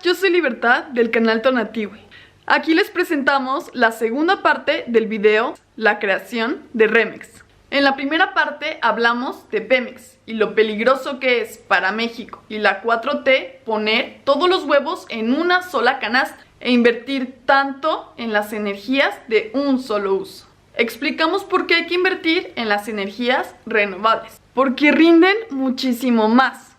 yo soy Libertad del canal Tonatiuh. Aquí les presentamos la segunda parte del video, la creación de Remex. En la primera parte hablamos de Pemex y lo peligroso que es para México y la 4T poner todos los huevos en una sola canasta e invertir tanto en las energías de un solo uso. Explicamos por qué hay que invertir en las energías renovables, porque rinden muchísimo más.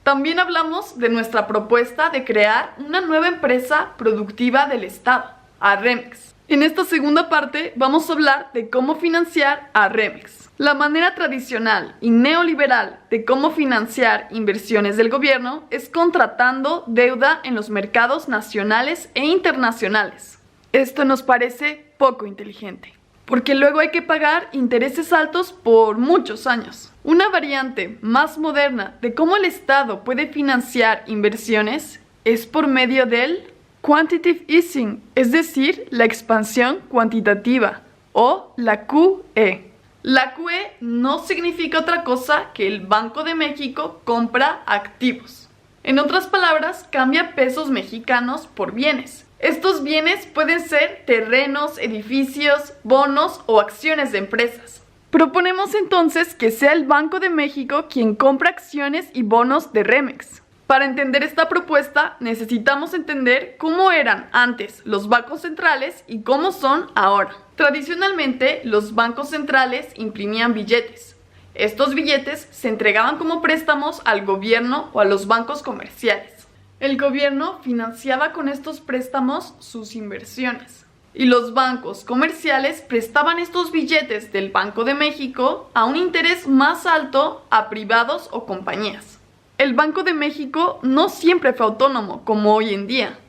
También hablamos de nuestra propuesta de crear una nueva empresa productiva del Estado, a Remex. En esta segunda parte vamos a hablar de cómo financiar a Remex. La manera tradicional y neoliberal de cómo financiar inversiones del gobierno es contratando deuda en los mercados nacionales e internacionales. Esto nos parece poco inteligente, porque luego hay que pagar intereses altos por muchos años. Una variante más moderna de cómo el Estado puede financiar inversiones es por medio del quantitative easing, es decir, la expansión cuantitativa o la QE. La QE no significa otra cosa que el Banco de México compra activos. En otras palabras, cambia pesos mexicanos por bienes. Estos bienes pueden ser terrenos, edificios, bonos o acciones de empresas. Proponemos entonces que sea el Banco de México quien compra acciones y bonos de Remex. Para entender esta propuesta necesitamos entender cómo eran antes los bancos centrales y cómo son ahora. Tradicionalmente los bancos centrales imprimían billetes. Estos billetes se entregaban como préstamos al gobierno o a los bancos comerciales. El gobierno financiaba con estos préstamos sus inversiones. Y los bancos comerciales prestaban estos billetes del Banco de México a un interés más alto a privados o compañías. El Banco de México no siempre fue autónomo como hoy en día.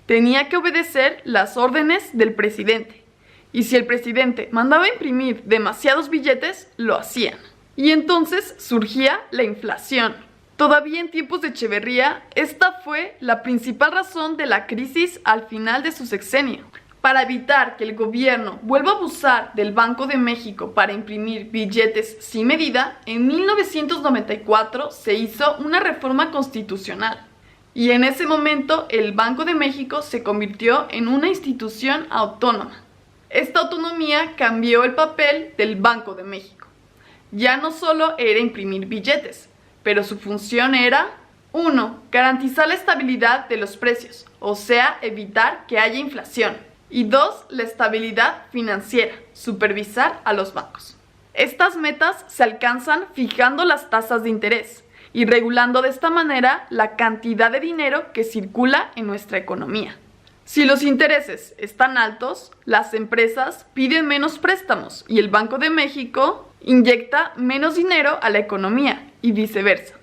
Tenía que obedecer las órdenes del presidente. Y si el presidente mandaba imprimir demasiados billetes, lo hacían. Y entonces surgía la inflación. Todavía en tiempos de Echeverría, esta fue la principal razón de la crisis al final de su sexenio. Para evitar que el gobierno vuelva a abusar del Banco de México para imprimir billetes sin medida, en 1994 se hizo una reforma constitucional. Y en ese momento el Banco de México se convirtió en una institución autónoma. Esta autonomía cambió el papel del Banco de México. Ya no solo era imprimir billetes, pero su función era 1. Garantizar la estabilidad de los precios, o sea, evitar que haya inflación. Y 2. La estabilidad financiera, supervisar a los bancos. Estas metas se alcanzan fijando las tasas de interés y regulando de esta manera la cantidad de dinero que circula en nuestra economía. Si los intereses están altos, las empresas piden menos préstamos y el Banco de México inyecta menos dinero a la economía y viceversa.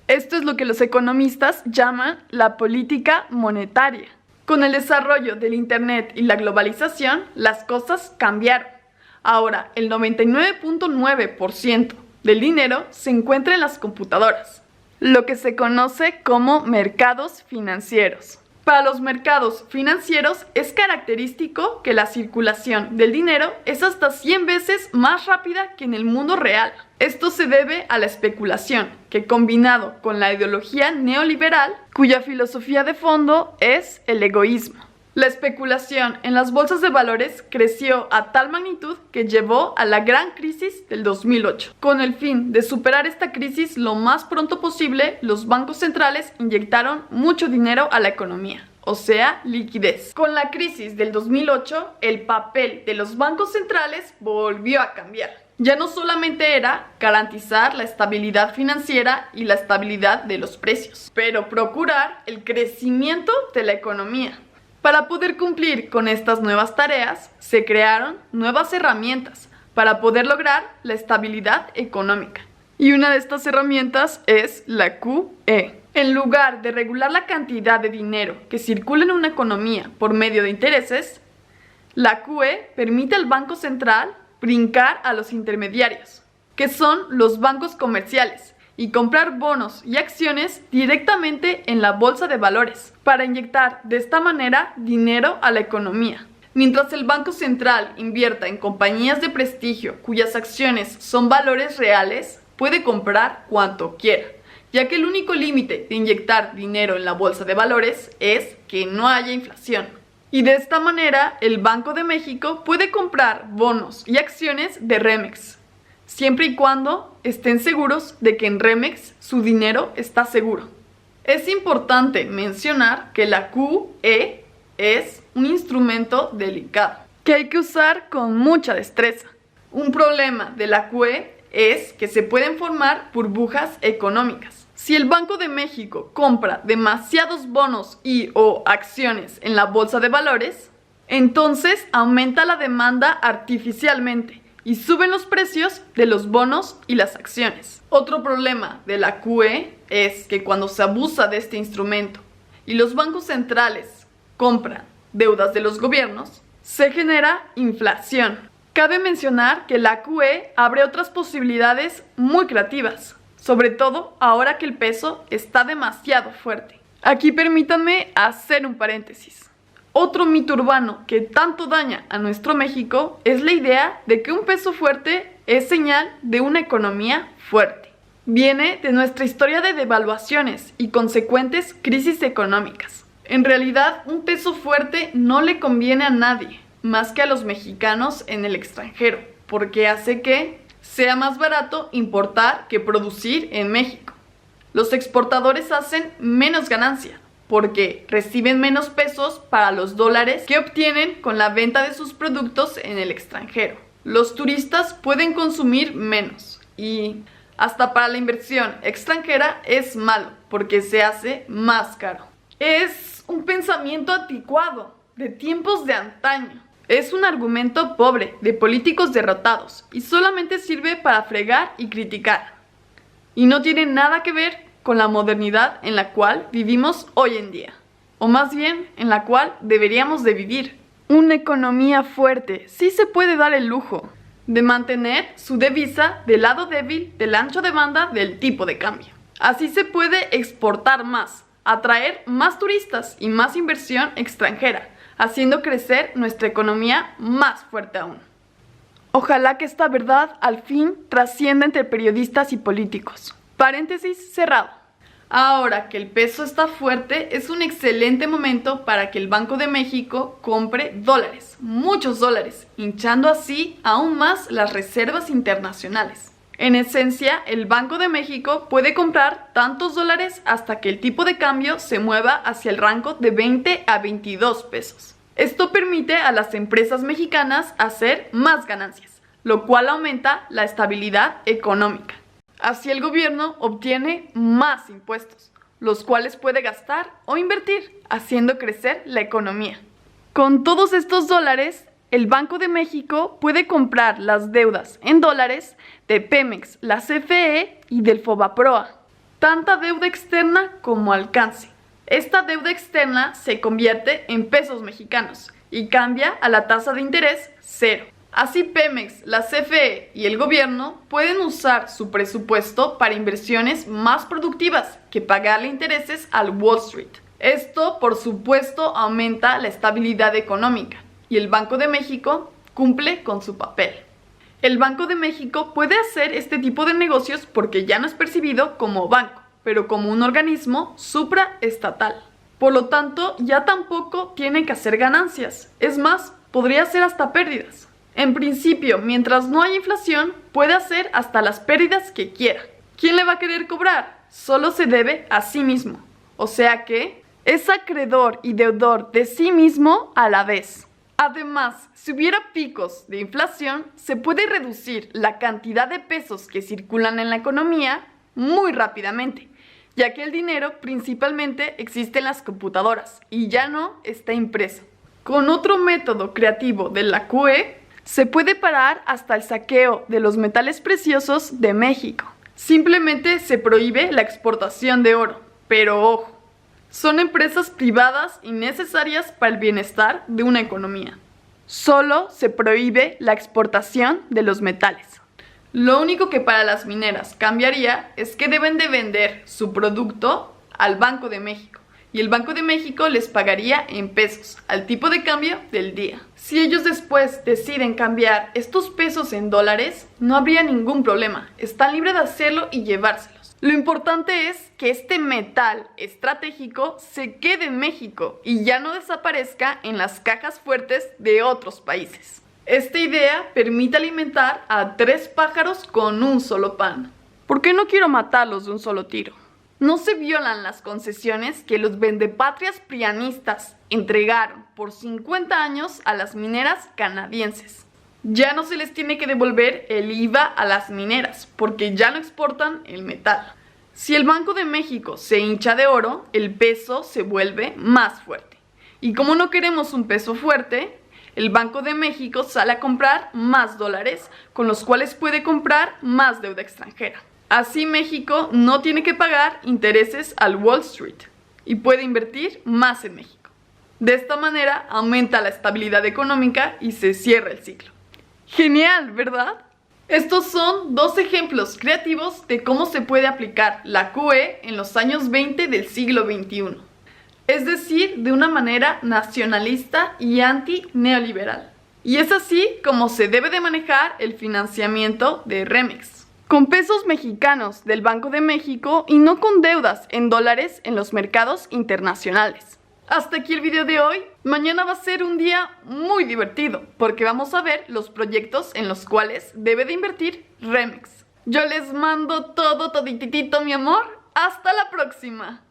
Esto es lo que los economistas llaman la política monetaria. Con el desarrollo del Internet y la globalización, las cosas cambiaron. Ahora, el 99.9% del dinero se encuentra en las computadoras, lo que se conoce como mercados financieros. Para los mercados financieros es característico que la circulación del dinero es hasta 100 veces más rápida que en el mundo real. Esto se debe a la especulación, que combinado con la ideología neoliberal, cuya filosofía de fondo es el egoísmo. La especulación en las bolsas de valores creció a tal magnitud que llevó a la gran crisis del 2008. Con el fin de superar esta crisis lo más pronto posible, los bancos centrales inyectaron mucho dinero a la economía, o sea, liquidez. Con la crisis del 2008, el papel de los bancos centrales volvió a cambiar. Ya no solamente era garantizar la estabilidad financiera y la estabilidad de los precios, pero procurar el crecimiento de la economía. Para poder cumplir con estas nuevas tareas, se crearon nuevas herramientas para poder lograr la estabilidad económica. Y una de estas herramientas es la QE. En lugar de regular la cantidad de dinero que circula en una economía por medio de intereses, la QE permite al Banco Central brincar a los intermediarios, que son los bancos comerciales, y comprar bonos y acciones directamente en la bolsa de valores, para inyectar de esta manera dinero a la economía. Mientras el Banco Central invierta en compañías de prestigio cuyas acciones son valores reales, puede comprar cuanto quiera, ya que el único límite de inyectar dinero en la bolsa de valores es que no haya inflación. Y de esta manera, el Banco de México puede comprar bonos y acciones de Remex, siempre y cuando estén seguros de que en Remex su dinero está seguro. Es importante mencionar que la QE es un instrumento delicado, que hay que usar con mucha destreza. Un problema de la QE es que se pueden formar burbujas económicas. Si el Banco de México compra demasiados bonos o acciones en la bolsa de valores, entonces aumenta la demanda artificialmente y suben los precios de los bonos y las acciones. Otro problema de la QE es que cuando se abusa de este instrumento y los bancos centrales compran deudas de los gobiernos, se genera inflación. Cabe mencionar que la QE abre otras posibilidades muy creativas, sobre todo ahora que el peso está demasiado fuerte. Aquí permítanme hacer un paréntesis. Otro mito urbano que tanto daña a nuestro México es la idea de que un peso fuerte es señal de una economía fuerte. Viene de nuestra historia de devaluaciones y consecuentes crisis económicas. En realidad, un peso fuerte no le conviene a nadie, más que a los mexicanos en el extranjero, porque hace que sea más barato importar que producir en México. Los exportadores hacen menos ganancia, porque reciben menos pesos para los dólares que obtienen con la venta de sus productos en el extranjero. Los turistas pueden consumir menos y hasta para la inversión extranjera es malo, porque se hace más caro. Es un pensamiento anticuado, de tiempos de antaño. Es un argumento pobre, de políticos derrotados, y solamente sirve para fregar y criticar. Y no tiene nada que ver con la modernidad en la cual vivimos hoy en día, o más bien en la cual deberíamos de vivir. Una economía fuerte sí se puede dar el lujo de mantener su divisa del lado débil del ancho de banda del tipo de cambio. Así se puede exportar más, atraer más turistas y más inversión extranjera, haciendo crecer nuestra economía más fuerte aún. Ojalá que esta verdad al fin trascienda entre periodistas y políticos. Paréntesis cerrado. Ahora que el peso está fuerte, es un excelente momento para que el Banco de México compre dólares, muchos dólares, hinchando así aún más las reservas internacionales. En esencia, el Banco de México puede comprar tantos dólares hasta que el tipo de cambio se mueva hacia el rango de 20 a 22 pesos. Esto permite a las empresas mexicanas hacer más ganancias, lo cual aumenta la estabilidad económica. Así el gobierno obtiene más impuestos, los cuales puede gastar o invertir, haciendo crecer la economía. Con todos estos dólares, el Banco de México puede comprar las deudas en dólares de Pemex, la CFE y del Fobaproa. Tanta deuda externa como alcance. Esta deuda externa se convierte en pesos mexicanos y cambia a la tasa de interés cero. Así Pemex, la CFE y el gobierno pueden usar su presupuesto para inversiones más productivas que pagarle intereses al Wall Street. Esto, por supuesto, aumenta la estabilidad económica y el Banco de México cumple con su papel. El Banco de México puede hacer este tipo de negocios porque ya no es percibido como banco, pero como un organismo supraestatal. Por lo tanto, ya tampoco tiene que hacer ganancias. Es más, podría hacer hasta pérdidas. En principio, mientras no haya inflación, puede hacer hasta las pérdidas que quiera. ¿Quién le va a querer cobrar? Solo se debe a sí mismo. O sea que es acreedor y deudor de sí mismo a la vez. Además, si hubiera picos de inflación, se puede reducir la cantidad de pesos que circulan en la economía muy rápidamente, ya que el dinero principalmente existe en las computadoras y ya no está impreso. Con otro método creativo de la QE, se puede parar hasta el saqueo de los metales preciosos de México. Simplemente se prohíbe la exportación de oro, pero ojo, son empresas privadas y necesarias para el bienestar de una economía. Solo se prohíbe la exportación de los metales. Lo único que para las mineras cambiaría es que deben de vender su producto al Banco de México. Y el Banco de México les pagaría en pesos, al tipo de cambio del día. Si ellos después deciden cambiar estos pesos en dólares, no habría ningún problema. Están libres de hacerlo y llevárselos. Lo importante es que este metal estratégico se quede en México y ya no desaparezca en las cajas fuertes de otros países. Esta idea permite alimentar a 3 pájaros con un solo pan. ¿Por qué no quiero matarlos de un solo tiro? No se violan las concesiones que los vendepatrias prianistas entregaron por 50 años a las mineras canadienses. Ya no se les tiene que devolver el IVA a las mineras, porque ya no exportan el metal. Si el Banco de México se hincha de oro, el peso se vuelve más fuerte. Y como no queremos un peso fuerte, el Banco de México sale a comprar más dólares, con los cuales puede comprar más deuda extranjera. Así México no tiene que pagar intereses al Wall Street y puede invertir más en México. De esta manera aumenta la estabilidad económica y se cierra el ciclo. Genial, ¿verdad? Estos son 2 ejemplos creativos de cómo se puede aplicar la QE en los años 20 del siglo XXI. Es decir, de una manera nacionalista y anti-neoliberal. Y es así como se debe de manejar el financiamiento de Remex. Con pesos mexicanos del Banco de México y no con deudas en dólares en los mercados internacionales. Hasta aquí el video de hoy. Mañana va a ser un día muy divertido porque vamos a ver los proyectos en los cuales debe de invertir Remex. Yo les mando todo todititito, mi amor. Hasta la próxima.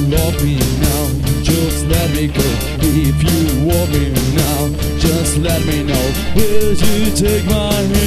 Love me now, just let me go. If you want me now, just let me know. Will you take my hand?